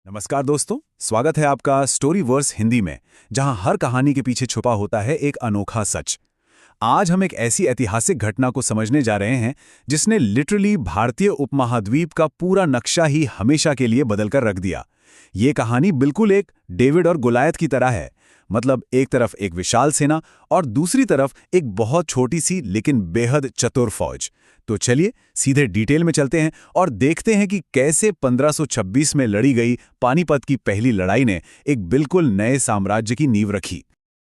नमस्कार दोस्तों, स्वागत है आपका स्टोरी वर्स हिंदी में, जहां हर कहानी के पीछे छुपा होता है एक अनोखा सच। आज हम एक ऐसी ऐतिहासिक घटना को समझने जा रहे हैं जिसने लिटरली भारतीय उपमहाद्वीप का पूरा नक्शा ही हमेशा के लिए बदल कर रख दिया। ये कहानी बिल्कुल एक डेविड और गोलायत की तरह है। मतलब एक तरफ एक विशाल सेना और दूसरी तरफ एक बहुत छोटी सी लेकिन बेहद चतुर फौज। तो चलिए सीधे डिटेल में चलते हैं और देखते हैं कि कैसे 1526 में लड़ी गई पानीपत की पहली लड़ाई ने एक बिल्कुल नए साम्राज्य की नींव रखी।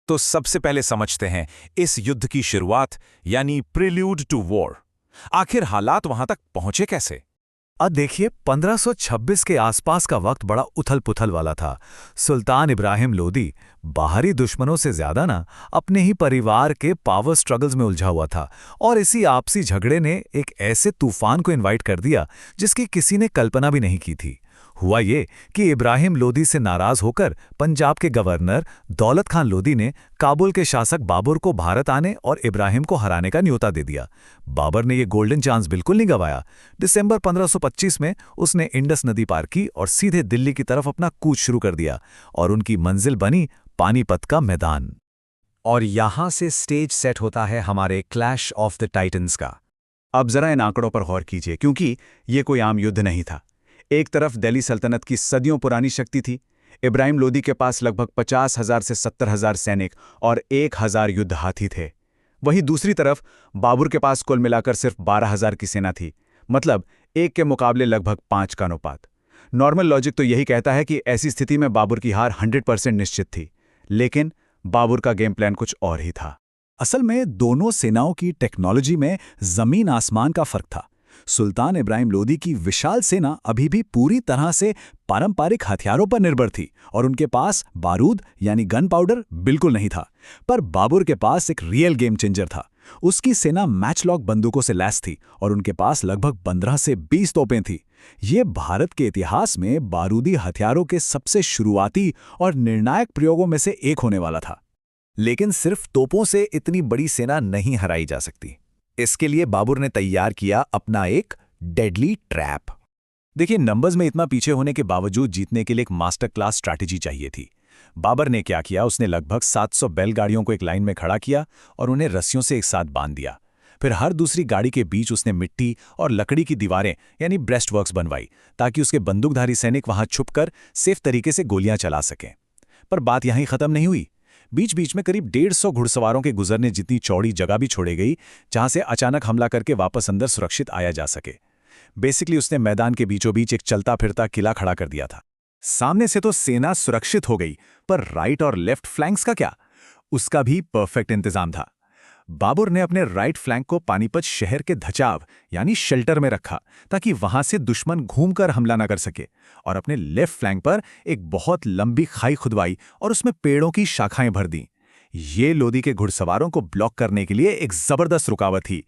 तो सबसे पहले समझते हैं इस युद्ध की शुरुआत यानी प्रिल्यूड टू वॉर। आखिर हालात वहां तक पहुंचे कैसे? अब देखिए 1526 के आसपास का वक्त बड़ा उथल-पुथल वाला था। सुल्तान इब्राहिम लोदी बाहरी दुश्मनों से ज्यादा ना अपने ही परिवार के पावर स्ट्रगल्स में उलझा हुआ था और इसी आपसी झगड़े ने एक ऐसे तूफान को इनवाइट कर दिया जिसकी किसी ने कल्पना भी नहीं की थी। हुआ ये कि इब्राहिम लोदी से नाराज होकर पंजाब के गवर्नर दौलत खान लोदी ने काबुल के शासक बाबर को भारत आने और इब्राहिम को हराने का न्योता दे दिया। बाबर ने ये गोल्डन चांस बिल्कुल नहीं गंवाया। दिसंबर 1525 में उसने इंडस नदी पार की और सीधे दिल्ली की तरफ अपना कूच शुरू कर दिया और उनकी मंजिल बनी पानीपत का मैदान। और यहां से स्टेज सेट होता है हमारे क्लैश ऑफ द टाइटन्स का। अब जरा इन आंकड़ों पर गौर कीजिए, क्योंकि ये कोई आम युद्ध नहीं था। एक तरफ दिल्ली सल्तनत की सदियों पुरानी शक्ति थी। इब्राहिम लोदी के पास लगभग 50,000 से 70,000 सैनिक और 1,000 युद्ध हाथी थे। वहीं दूसरी तरफ बाबर के पास कुल मिलाकर सिर्फ 12,000 की सेना थी। मतलब एक के मुकाबले लगभग 5 का अनुपात। नॉर्मल लॉजिक तो यही कहता है कि ऐसी स्थिति में बाबर की हार 100% निश्चित थी। लेकिन बाबर का गेम प्लान कुछ और ही था। असल में दोनों सेनाओं की टेक्नोलॉजी में जमीन आसमान का फर्क था। सुल्तान इब्राहिम लोदी की विशाल सेना अभी भी पूरी तरह से पारंपरिक हथियारों पर निर्भर थी और उनके पास बारूद यानी गन पाउडर बिल्कुल नहीं था। पर बाबर के पास एक रियल गेम चेंजर था। उसकी सेना मैचलॉक बंदूकों से लैस थी और उनके पास लगभग 15 से 20 तोपें थी। ये भारत के इतिहास में बारूदी हथियारों के सबसे शुरुआती और निर्णायक प्रयोगों में से एक होने वाला था। लेकिन सिर्फ तोपों से इतनी बड़ी सेना नहीं हराई जा सकती। इसके लिए बाबर ने तैयार किया अपना एक डेडली ट्रैप। देखिए, नंबर्स में इतना पीछे होने के बावजूद जीतने के लिए एक मास्टर क्लास स्ट्रैटेजी चाहिए थी। बाबर ने क्या किया, उसने लगभग 700 बैलगाड़ियों को एक लाइन में खड़ा किया और उन्हें रस्सियों से एक साथ बांध दिया। फिर हर दूसरी गाड़ी के बीच उसने मिट्टी और लकड़ी की दीवारें यानी ब्रेस्टवर्क्स बनवाई, ताकि उसके बंदूकधारी सैनिक वहां छुपकर सेफ तरीके से गोलियां चला सकें। पर बात यहीं खत्म नहीं हुई। बीच बीच में करीब 150 घुड़सवारों के गुजरने जितनी चौड़ी जगह भी छोड़ी गई, जहां से अचानक हमला करके वापस अंदर सुरक्षित आया जा सके। बेसिकली उसने मैदान के बीचों बीच एक चलता फिरता किला खड़ा कर दिया था। सामने से तो सेना सुरक्षित हो गई, पर राइट और लेफ्ट फ्लैंक्स का क्या? उसका भी परफेक्ट इंतजाम था। बाबर ने अपने राइट फ्लैंक को पानीपत शहर के धचाव यानी शेल्टर में रखा, ताकि वहां से दुश्मन घूमकर हमला न कर सके, और अपने लेफ्ट फ्लैंक पर एक बहुत लंबी खाई खुदवाई और उसमें पेड़ों की शाखाएं भर दी। ये लोदी के घुड़सवारों को ब्लॉक करने के लिए एक जबरदस्त रुकावट थी।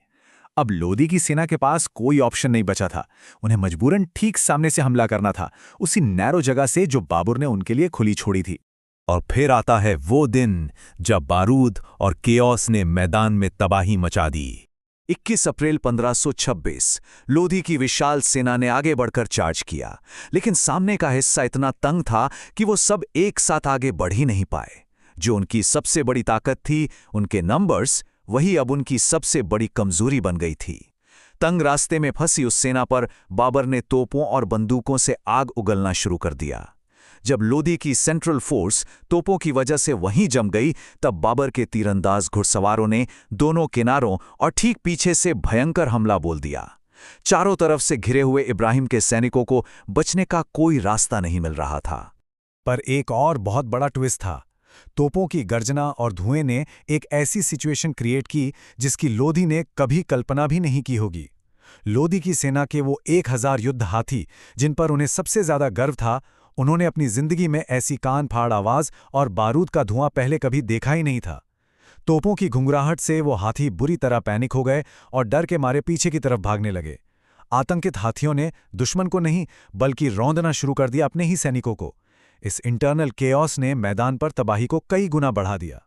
अब लोदी की सेना के पास कोई ऑप्शन नहीं बचा था। उन्हें मजबूरन ठीक सामने से हमला करना था, उसी नैरो जगह से जो बाबर ने उनके लिए खुली छोड़ी थी। और फिर आता है वो दिन जब बारूद और केओस ने मैदान में तबाही मचा दी। 21 अप्रैल 1526 लोदी की विशाल सेना ने आगे बढ़कर चार्ज किया, लेकिन सामने का हिस्सा इतना तंग था कि वो सब एक साथ आगे बढ़ ही नहीं पाए। जो उनकी सबसे बड़ी ताकत थी, उनके नंबर्स, वही अब उनकी सबसे बड़ी कमजोरी बन गई थी। तंग रास्ते में फंसी उस सेना पर बाबर ने तोपों और बंदूकों से आग उगलना शुरू कर दिया। जब लोदी की सेंट्रल फोर्स तोपों की वजह से वहीं जम गई, तब बाबर के तीरंदाज घुड़सवारों ने दोनों किनारों और ठीक पीछे से भयंकर हमला बोल दिया। चारों तरफ से घिरे हुए इब्राहिम के सैनिकों को बचने का कोई रास्ता नहीं मिल रहा था। पर एक और बहुत बड़ा ट्विस्ट था। तोपों की गर्जना और धुएं ने एक ऐसी सिचुएशन क्रिएट की जिसकी लोदी ने कभी कल्पना भी नहीं की होगी। लोदी की सेना के वो 1,000 युद्ध हाथी, जिन पर उन्हें सबसे ज्यादा गर्व था, उन्होंने अपनी जिंदगी में ऐसी कान फाड़ आवाज और बारूद का धुआं पहले कभी देखा ही नहीं था। तोपों की घुंघराहट से वो हाथी बुरी तरह पैनिक हो गए और डर के मारे पीछे की तरफ भागने लगे। आतंकित हाथियों ने दुश्मन को नहीं बल्कि रौंदना शुरू कर दिया अपने ही सैनिकों को। इस इंटरनल केओस ने मैदान पर तबाही को कई गुना बढ़ा दिया।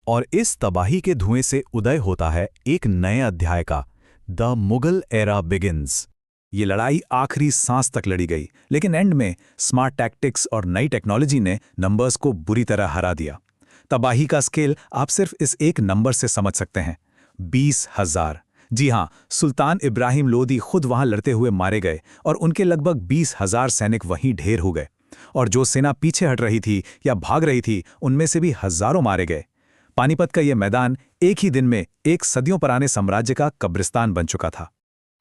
और इस तबाही के धुएं से उदय होता है एक नए अध्याय का, द मुगल एरा बिगिंस। ये लड़ाई आखिरी सांस तक लड़ी गई, लेकिन एंड में स्मार्ट टैक्टिक्स और नई टेक्नोलॉजी ने नंबर्स को बुरी तरह हरा दिया। तबाही का स्केल आप सिर्फ इस एक नंबर से समझ सकते हैं, 20,000। जी हां, सुल्तान इब्राहिम लोदी खुद वहां लड़ते हुए मारे गए और उनके लगभग 20,000 सैनिक वहीं ढेर हो गए। और जो सेना पीछे हट रही थी या भाग रही थी, उनमें से भी हजारों मारे गए। पानीपत का यह मैदान एक ही दिन में एक सदियों पुराने साम्राज्य का कब्रिस्तान बन चुका था।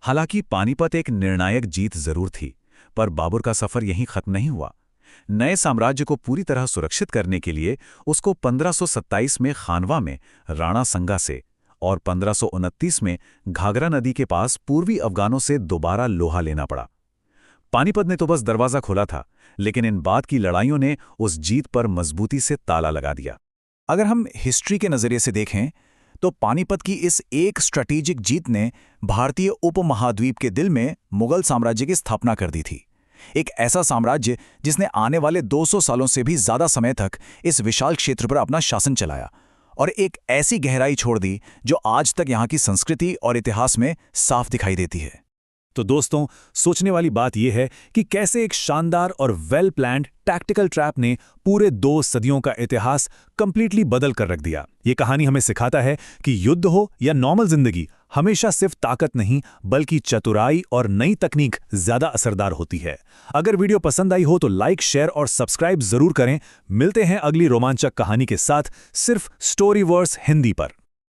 हालांकि पानीपत एक निर्णायक जीत जरूर थी, पर बाबर का सफर यहीं खत्म नहीं हुआ। नए साम्राज्य को पूरी तरह सुरक्षित करने के लिए उसको 1527 में खानवा में राणा संगा से और 1529 में घाघरा नदी के पास पूर्वी अफगानों से दोबारा लोहा लेना पड़ा। पानीपत ने तो बस दरवाजा खोला था, लेकिन इन बाद की लड़ाइयों ने उस जीत पर मजबूती से ताला लगा दिया। अगर हम हिस्ट्री के नज़रिए से देखें तो पानीपत की इस एक स्ट्रैटेजिक जीत ने भारतीय उपमहाद्वीप के दिल में मुगल साम्राज्य की स्थापना कर दी थी। एक ऐसा साम्राज्य जिसने आने वाले 200 सालों से भी ज्यादा समय तक इस विशाल क्षेत्र पर अपना शासन चलाया और एक ऐसी गहराई छोड़ दी जो आज तक यहाँ की संस्कृति और इतिहास में साफ दिखाई देती है। तो दोस्तों, सोचने वाली बात यह है कि कैसे एक शानदार और वेल प्लान्ड टैक्टिकल ट्रैप ने पूरे 2 सदियों का इतिहास कंप्लीटली बदल कर रख दिया। ये कहानी हमें सिखाता है कि युद्ध हो या नॉर्मल जिंदगी, हमेशा सिर्फ ताकत नहीं बल्कि चतुराई और नई तकनीक ज्यादा असरदार होती है। अगर वीडियो पसंद आई हो तो लाइक, शेयर और सब्सक्राइब जरूर करें। मिलते हैं अगली रोमांचक कहानी के साथ, सिर्फ स्टोरीवर्स हिंदी पर।